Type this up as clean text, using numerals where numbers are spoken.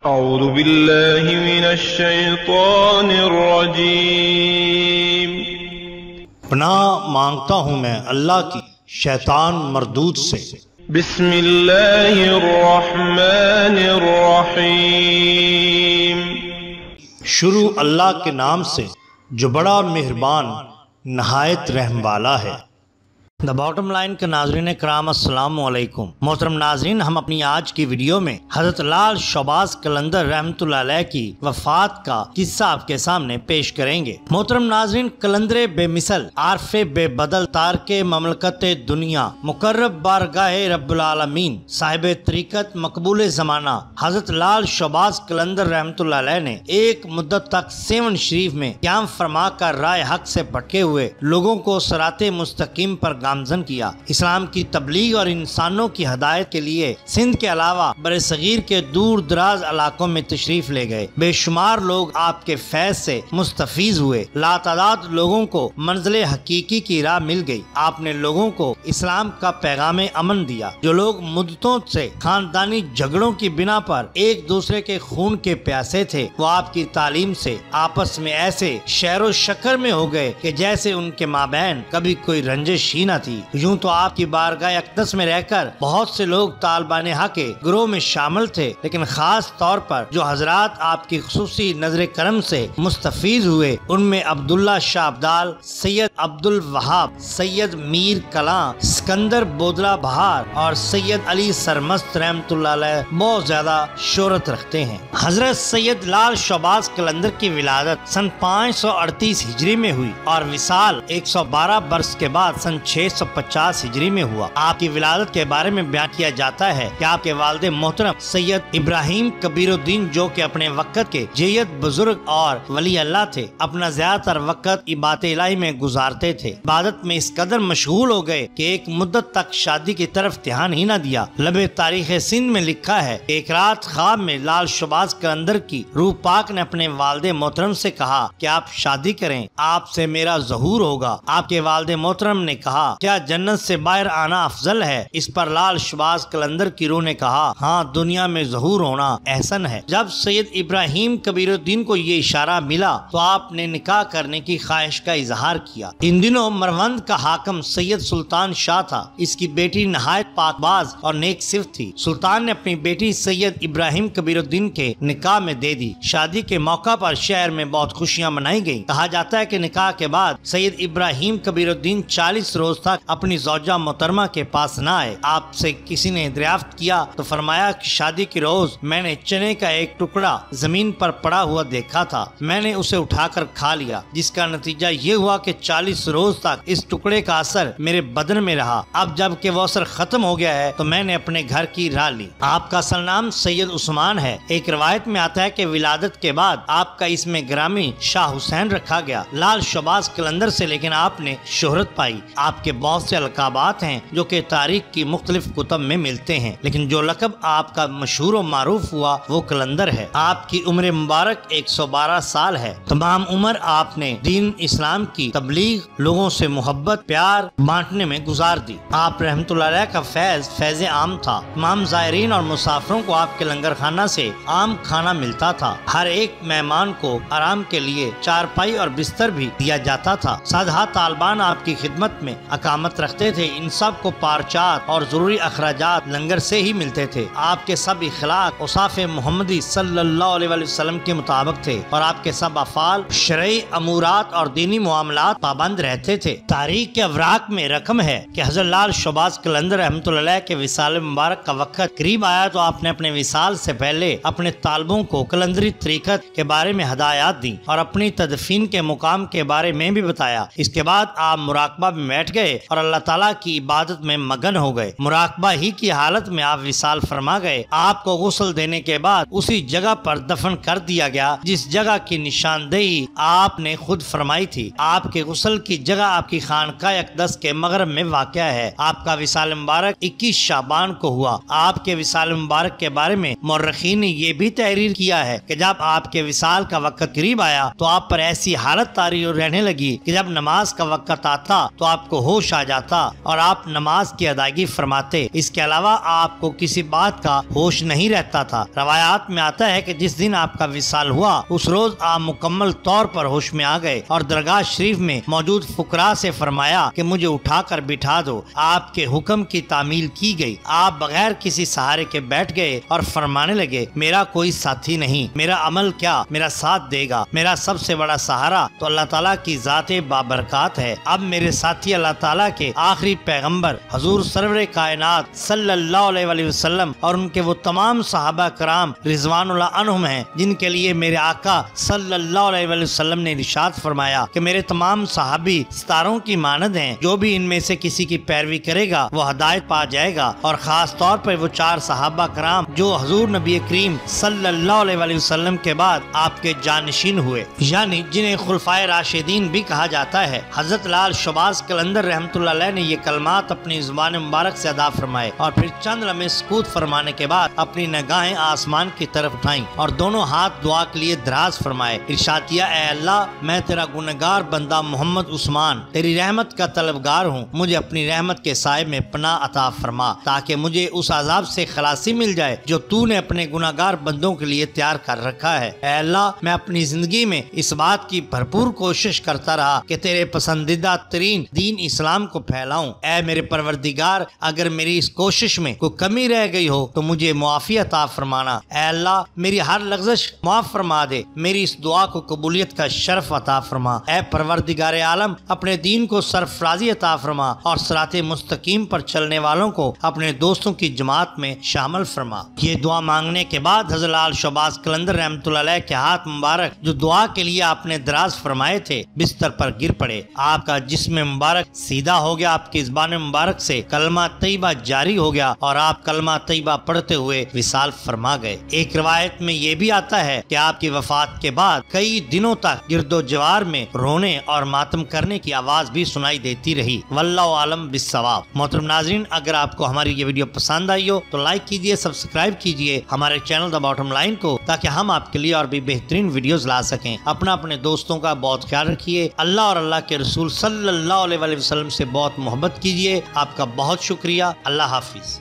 اعوذ باللہ من الشیطان الرجیم۔ پناہ مانگتا ہوں میں اللہ کی شیطان مردود سے۔ بسم اللہ الرحمن الرحیم۔ شروع اللہ کے نام سے جو بڑا مہربان نہایت رحم والا ہے۔ دا باٹم لائن کے ناظرین کرام السلام علیکم۔ محترم ناظرین، ہم اپنی آج کی ویڈیو میں حضرت لال شہباز قلندر رحمۃ اللہ علیہ کی وفات کا قصہ آپ کے سامنے پیش کریں گے۔ محترم ناظرین، قلندر بے مثل، عارف بے بدل، تارک مملکت دنیا، مقرب بارگاہ رب العالمین، صاحب طریقت مقبول زمانہ حضرت لال شہباز قلندر رحمۃ اللہ علیہ نے ایک مدت تک سیون شریف میں قیام فرما کر رائے حق سے بھٹکے ہوئے لوگوں کو صراط مستقیم پر گامزن کیا۔ اسلام کی تبلیغ اور انسانوں کی ہدایت کے لیے سندھ کے علاوہ برصغیر کے دور دراز علاقوں میں تشریف لے گئے۔ بے شمار لوگ آپ کے فیض سے مستفیض ہوئے۔ لاتعداد لوگوں کو منزل حقیقی کی راہ مل گئی۔ آپ نے لوگوں کو اسلام کا پیغام امن دیا۔ جو لوگ مدتوں سے خاندانی جھگڑوں کی بنا پر ایک دوسرے کے خون کے پیاسے تھے، وہ آپ کی تعلیم سے آپس میں ایسے شیر و شکر میں ہو گئے کہ جیسے ان کے مابین کبھی کوئی رنجش ہی نہ تھی۔ یوں تو آپ کی بارگاہ اقدس میں رہ کر بہت سے لوگ طالبان حق کے گروہ میں شامل تھے، لیکن خاص طور پر جو حضرات آپ کی خصوصی نظر کرم سے مستفیض ہوئے، ان میں عبداللہ شاہ ابدال، سید عبد الوہاب، سید میر کلاں، سکندر بودلہ بہار اور سید علی سرمست رحمۃ اللہ علیہ بہت زیادہ شہرت رکھتے ہیں۔ حضرت سید لال شہباز قلندر کی ولادت سن 538 ہجری میں ہوئی اور وصال 112 برس کے بعد سن 650 ہجری میں ہوا۔ آپ کی ولادت کے بارے میں بیان کیا جاتا ہے کہ آپ کے والد محترم سید ابراہیم کبیر الدین، جو کہ اپنے وقت کے جیت بزرگ اور ولی اللہ تھے، اپنا زیادہ تر وقت عبادت الہی میں گزارتے تھے۔ عبادت میں اس قدر مشغول ہو گئے کہ ایک مدت تک شادی کی طرف دھیان ہی نہ دیا۔ لب تاریخ سندھ میں لکھا ہے کہ ایک رات خواب میں لال شہباز قلندر کی روح پاک نے اپنے والد محترم سے کہا کہ آپ شادی کریں، آپ سے میرا ظہور ہوگا۔ آپ کے والد محترم نے کہا کیا جنت سے باہر آنا افضل ہے؟ اس پر لال شہباز قلندر کی روح نے کہا ہاں، دنیا میں ظہور ہونا احسن ہے۔ جب سید ابراہیم کبیر الدین کو یہ اشارہ ملا تو آپ نے نکاح کرنے کی خواہش کا اظہار کیا۔ ان دنوں مروند کا حاکم سید سلطان شاہ تھا۔ اس کی بیٹی نہایت پاک باز اور نیک صفت تھی۔ سلطان نے اپنی بیٹی سید ابراہیم کبیر الدین کے نکاح میں دے دی۔ شادی کے موقع پر شہر میں بہت خوشیاں منائی گئیں۔ کہا جاتا ہے کہ نکاح کے بعد سید ابراہیم کبیر الدین 40 روز تک اپنی زوجہ محترمہ کے پاس نہ آئے۔ آپ سے کسی نے دریافت کیا تو فرمایا کہ شادی کے روز میں نے چنے کا ایک ٹکڑا زمین پر پڑا ہوا دیکھا تھا، میں نے اسے اٹھا کر کھا لیا، جس کا نتیجہ یہ ہوا کہ 40 روز تک اس ٹکڑے کا اثر میرے بدن میں رہا۔ اب جب کہ وہ اثر ختم ہو گیا ہے تو میں نے اپنے گھر کی راہ لی۔ آپ کا اصل نام سید عثمان ہے۔ ایک روایت میں آتا ہے کہ ولادت کے بعد آپ کا اسم گرامی شاہ حسین رکھا گیا، لال شہباز قلندر سے لیکن آپ نے شہرت پائی۔ آپ کے بہت سے القابات ہیں جو کہ تاریخ کی مختلف کتب میں ملتے ہیں، لیکن جو لقب آپ کا مشہور و معروف ہوا وہ قلندر ہے۔ آپ کی عمر مبارک 112 سال ہے۔ تمام عمر آپ نے دین اسلام کی تبلیغ، لوگوں سے محبت پیار بانٹنے میں گزار دی۔ آپ رحمۃ اللہ علیہ کا فیض عام تھا۔ تمام زائرین اور مسافروں کو آپ کے لنگر خانہ سے عام کھانا ملتا تھا۔ ہر ایک مہمان کو آرام کے لیے چارپائی اور بستر بھی دیا جاتا تھا۔ سادہ طالبان آپ کی خدمت میں اقامت رکھتے تھے۔ ان سب کو پارچات اور ضروری اخراجات لنگر سے ہی ملتے تھے۔ آپ کے سب اخلاق اوصاف محمدی صلی اللہ علیہ وسلم کے مطابق تھے اور آپ کے سب افعال شرعی امورات اور دینی معاملات پابند رہتے تھے۔ تاریخ کے اوراق میں رقم ہے کہ حضرت لال شہباز قلندر رحمۃ اللہ علیہ کے وصال مبارک کا وقت قریب آیا تو آپ نے اپنے وصال سے پہلے اپنے طالبوں کو قلندری طریقت کے بارے میں ہدایات دی اور اپنی تدفین کے مقام کے بارے میں بھی بتایا۔ اس کے بعد آپ مراقبہ میں بیٹھ گئے اور اللہ تعالیٰ کی عبادت میں مگن ہو گئے۔ مراقبہ ہی کی حالت میں آپ وصال فرما گئے۔ آپ کو غسل دینے کے بعد اسی جگہ پر دفن کر دیا گیا جس جگہ کی نشاندہی آپ نے خود فرمائی تھی۔ آپ کے غسل کی جگہ آپ کی خانقاہ اقدس کے مغرب میں واقع ہے۔ آپ کا وصال مبارک 21 شعبان کو ہوا۔ آپ کے وصال مبارک کے بارے میں مورخین نے یہ بھی تحریر کیا ہے کہ جب آپ کے وصال کا وقت قریب آیا تو آپ پر ایسی حالت طاری رہنے لگی کہ جب نماز کا وقت آتا تو آپ کو ہوش ہوش آ جاتا اور آپ نماز کی ادائیگی فرماتے۔ اس کے علاوہ آپ کو کسی بات کا ہوش نہیں رہتا تھا۔ روایات میں آتا ہے کہ جس دن آپ کا وصال ہوا اس روز آپ مکمل طور پر ہوش میں آ گئے اور درگاہ شریف میں موجود فقراء سے فرمایا کہ مجھے اٹھا کر بٹھا دو۔ آپ کے حکم کی تعمیل کی گئی۔ آپ بغیر کسی سہارے کے بیٹھ گئے اور فرمانے لگے، میرا کوئی ساتھی نہیں، میرا عمل کیا میرا ساتھ دے گا، میرا سب سے بڑا سہارا تو اللہ تعالیٰ کی ذات بابرکات ہے۔ اب میرے ساتھی اللہ تعالیٰ کے آخری پیغمبر حضور سرور کائنات صلی اللہ علیہ وآلہ وسلم اور ان کے وہ تمام صحابہ کرام رضوان اللہ عنہم ہیں جن کے لیے میرے آقا صلی اللہ علیہ وآلہ وسلم نے ارشاد فرمایا کہ میرے تمام صحابی ستاروں کی مانند ہیں، جو بھی ان میں سے کسی کی پیروی کرے گا وہ ہدایت پا جائے گا۔ اور خاص طور پر وہ 4 صحابہ کرام جو حضور نبی کریم صلی اللہ علیہ وآلہ وسلم کے بعد آپ کے جانشین ہوئے، یعنی جنہیں خلفائے راشدین بھی کہا جاتا ہے۔ حضرت لال شہباز قلندر رحمۃ اللہ علیہ نے یہ کلمات اپنی زبان مبارک سے ادا فرمائے اور پھر چند لمحے سکوت فرمانے کے بعد اپنی نگاہیں آسمان کی طرف اٹھائیں اور دونوں ہاتھ دعا کے لیے دراز فرمائے۔ ارشاد کیا، اے اللہ میں تیرا گنہگار بندہ محمد عثمان تیری رحمت کا طلبگار ہوں، مجھے اپنی رحمت کے سائے میں پناہ عطا فرما تاکہ مجھے اس عذاب سے خلاصی مل جائے جو تو نے اپنے گنہگار بندوں کے لیے تیار کر رکھا ہے۔ اے اللہ میں اپنی زندگی میں اس بات کی بھرپور کوشش کرتا رہا کہ تیرے پسندیدہ ترین دین اسلام کو پھیلاؤں۔ اے میرے پروردگار، اگر میری اس کوشش میں کوئی کمی رہ گئی ہو تو مجھے معافی عطا فرمانا۔ اے اللہ میری ہر لغزش معاف فرما دے، میری اس دعا کو قبولیت کا شرف عطا فرما۔ اے پروردگار عالم اپنے دین کو سرفرازی عطا فرما اور صراط مستقیم پر چلنے والوں کو اپنے دوستوں کی جماعت میں شامل فرما۔ یہ دعا مانگنے کے بعد حضرت لال شہباز قلندر رحمۃ اللہ علیہ کے ہاتھ مبارک جو دعا کے لیے آپ نے دراز فرمائے تھے بستر پر گر پڑے۔ آپ کا جسم مبارک سیدھا ہو گیا، آپ کی زبان مبارک سے کلمہ طیبہ جاری ہو گیا اور آپ کلمہ طیبہ پڑھتے ہوئے وصال فرما گئے۔ ایک روایت میں یہ بھی آتا ہے کہ آپ کی وفات کے بعد کئی دنوں تک گرد و جوار میں رونے اور ماتم کرنے کی آواز بھی سنائی دیتی رہی۔ واللہ عالم بالصواب۔ محترم ناظرین، اگر آپ کو ہماری یہ ویڈیو پسند آئی ہو تو لائک کیجئے، سبسکرائب کیجئے ہمارے چینل دا باٹم لائن کو تاکہ ہم آپ کے لیے اور بھی بہترین ویڈیوز لا سکیں۔ اپنے دوستوں کا بہت خیال رکھیے۔ اللہ اور اللہ کے رسول صلی اللہ علیہ وسلم سے بہت محبت کیجئے۔ آپ کا بہت شکریہ۔ اللہ حافظ۔